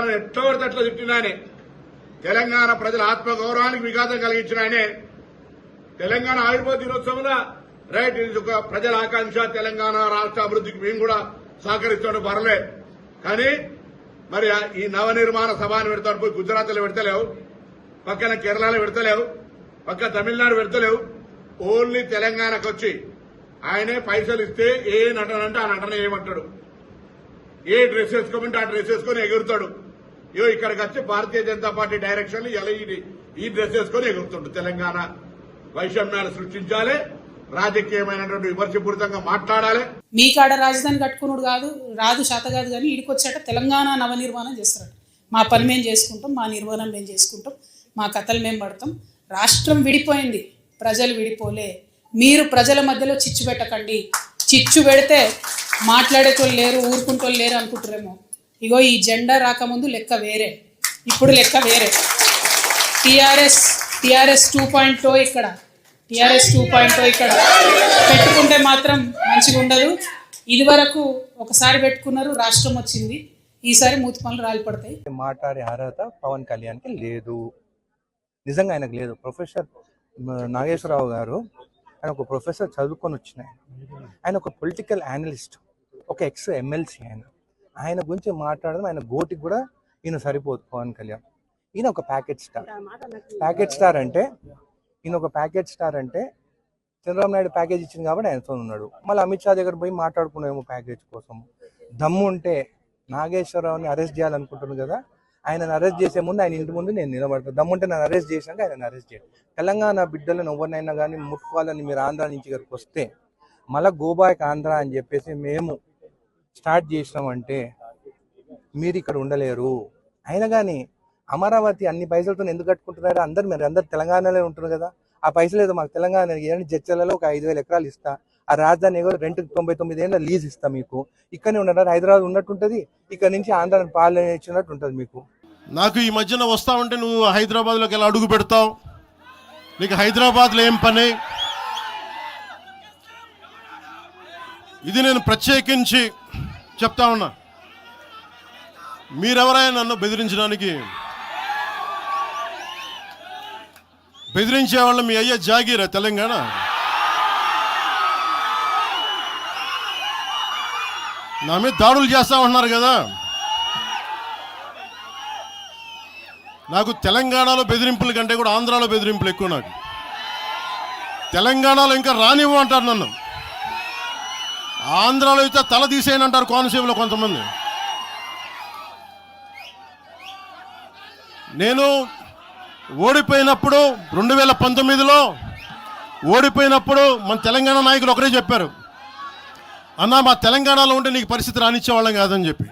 తెలంగాణ ఎట్లా పడితే అట్లా తిట్టిన ఆయనే, తెలంగాణ ప్రజల ఆత్మగౌరవానికి విఘాతం కలిగించిన ఆయనే. తెలంగాణ ఆవిర్భావ దినోత్సవంలో రైట్ ఇది ఒక ప్రజల ఆకాంక్ష, తెలంగాణ రాష్ట్ర అభివృద్ధికి మేము కూడా సహకరిస్తాడు పర్లే. కానీ మరి ఈ నవనిర్మాణ సభను పెడతాడు, పోయి గుజరాత్లో పెడతలేవు, పక్కన కేరళలో పెడతలేవు, పక్క తమిళనాడు పెడతలేవు. ఓన్లీ తెలంగాణకు వచ్చి ఆయనే పైసలు ఇస్తే ఏ నటన అంటే ఆ నటన ఏమంటాడు, ఏ డ్రెస్ వేసుకోమంటే ఆ డ్రెస్ వేసుకొని ఎగురుతాడు. ఇక్కడికి వచ్చి భారతీయ జనతా పార్టీ డైరెక్షన్ ఇలా ఈ డ్రెస్ వేసుకొని ఎగురుతాడు. తెలంగాణ వైషమ్యాలు సృష్టించాలి, రాజకీయమైనటువంటి విమర్శపూరితంగా మాట్లాడాలి. మీ కాడ రాజధాని కట్టుకున్నాడు రాదు శాత కాదు, కానీ ఇడికొచ్చాక తెలంగాణ నవనిర్మాణం చేస్తాడు. మా పని మేము చేసుకుంటాం, మా నిర్మాణం మేము చేసుకుంటాం, మా కథలు మేము పడతాం. రాష్ట్రం విడిపోయింది, ప్రజలు విడిపోలే. మీరు ప్రజల మధ్యలో చిచ్చు పెట్టకండి. చిచ్చు పెడితే మాట్లాడేటోళ్ళు లేరు, ఊరుకుంటోళ్ళు లేరు అనుకుంటారేమో. ఇగో ఈ జెండా రాకముందు లెక్క వేరే, ఇప్పుడు లెక్క వేరే. టీఆర్ఎస్ 2.0 ఇక్కడ, టీఆర్ఎస్ 2.0 ఇక్కడ పెట్టుకుంటే మాత్రం మంచిగా ఉండదు. ఇది వరకు ఒకసారి పెట్టుకున్నారు, రాష్ట్రం వచ్చింది, ఈసారి మూతి పనులు రాలిపడతాయి. మాట్లాడే అర్హత పవన్ కళ్యాణ్కి లేదు, నిజంగా ఆయనకు లేదు. ప్రొఫెసర్ నాగేశ్వరరావు గారు ఆయన ఒక ప్రొఫెసర్ చదువుకొని వచ్చిన ఆయన ఒక పొలిటికల్ అనలిస్ట్, ఒక ఎక్స్ ఎమ్మెల్సీ. ఆయన గురించి మాట్లాడడం, ఆయన గోటికి కూడా ఈయన సరిపోదు పవన్ కళ్యాణ్. ఈయన ఒక ప్యాకెట్ స్టార్ అంటే ఈయన ఒక ప్యాకేజ్ స్టార్ అంటే చంద్రబాబు నాయుడు ప్యాకేజ్ ఇచ్చింది కాబట్టి ఆయనతో ఉన్నాడు. మళ్ళీ అమిత్ షా దగ్గర పోయి మాట్లాడుకున్నామో ప్యాకేజ్ కోసం. దమ్ము ఉంటే నాగేశ్వరరావుని అరెస్ట్ చేయాలనుకుంటున్నాను కదా, ఆయనను అరెస్ట్ చేసే ముందు ఆయన ఇంటి ముందు నేను నిలబడతాను. దమ్ముంటే నన్ను అరెస్ట్ చేశాక ఆయన అరెస్ట్ చేయాలి. తెలంగాణ బిడ్డలను ఎవరినైనా కానీ ముట్టుకోవాలని మీరు ఆంధ్ర నుంచి ఇక్కడికి వస్తే మళ్ళీ గోబాయ్ ఆంధ్ర అని చెప్పేసి మేము స్టార్ట్ చేసినామంటే మీరు ఇక్కడ ఉండలేరు. అయినా కానీ అమరావతి అన్ని పైసలతో ఎందుకు కట్టుకుంటున్నారు? మీరు అందరు తెలంగాణలో ఉంటున్నారు కదా, ఆ పైసలు ఏదో మాకు తెలంగాణ జడ్చలలో ఒక 5,000 ఎకరాలు ఇస్తా, ఆ రాజధాని ఏదో రెంట్కి 99 ఏళ్ళ లీజ్ ఇస్తా, మీకు ఇక్కడనే ఉండరు, హైదరాబాద్ ఉన్నట్టుంటుంది, ఇక్కడ నుంచి ఆంధ్ర పాలన ఇచ్చినట్టు ఉంటుంది మీకు. నాకు ఈ మధ్యన వస్తా ఉంటే నువ్వు హైదరాబాద్లోకి ఎలా అడుగు పెడతావు, నీకు హైదరాబాద్లో ఏం పని? ఇది నేను ప్రత్యేకించి చెప్తా ఉన్నా. మీరెవరైనా నన్ను బెదిరించే వాళ్ళు మీ అయ్యా జాగీరా తెలంగాణ? నా మీద దాడులు చేస్తా ఉంటున్నారు కదా. నాకు తెలంగాణలో బెదిరింపుల కంటే కూడా ఆంధ్రాలో బెదిరింపులు ఎక్కువ. నాకు తెలంగాణలో ఇంకా రానివ్వు అంటారు నన్ను, ఆంధ్రాలో అయితే తల తీసేయని అంటారు కోనసీమలో కొంతమంది. నేను ఓడిపోయినప్పుడు 2019లో ఓడిపోయినప్పుడు మన తెలంగాణ నాయకులు ఒకరే చెప్పారు, అన్నా మా తెలంగాణలో ఉంటే నీకు పరిస్థితి రానిచ్చేవాళ్ళం కాదని చెప్పి.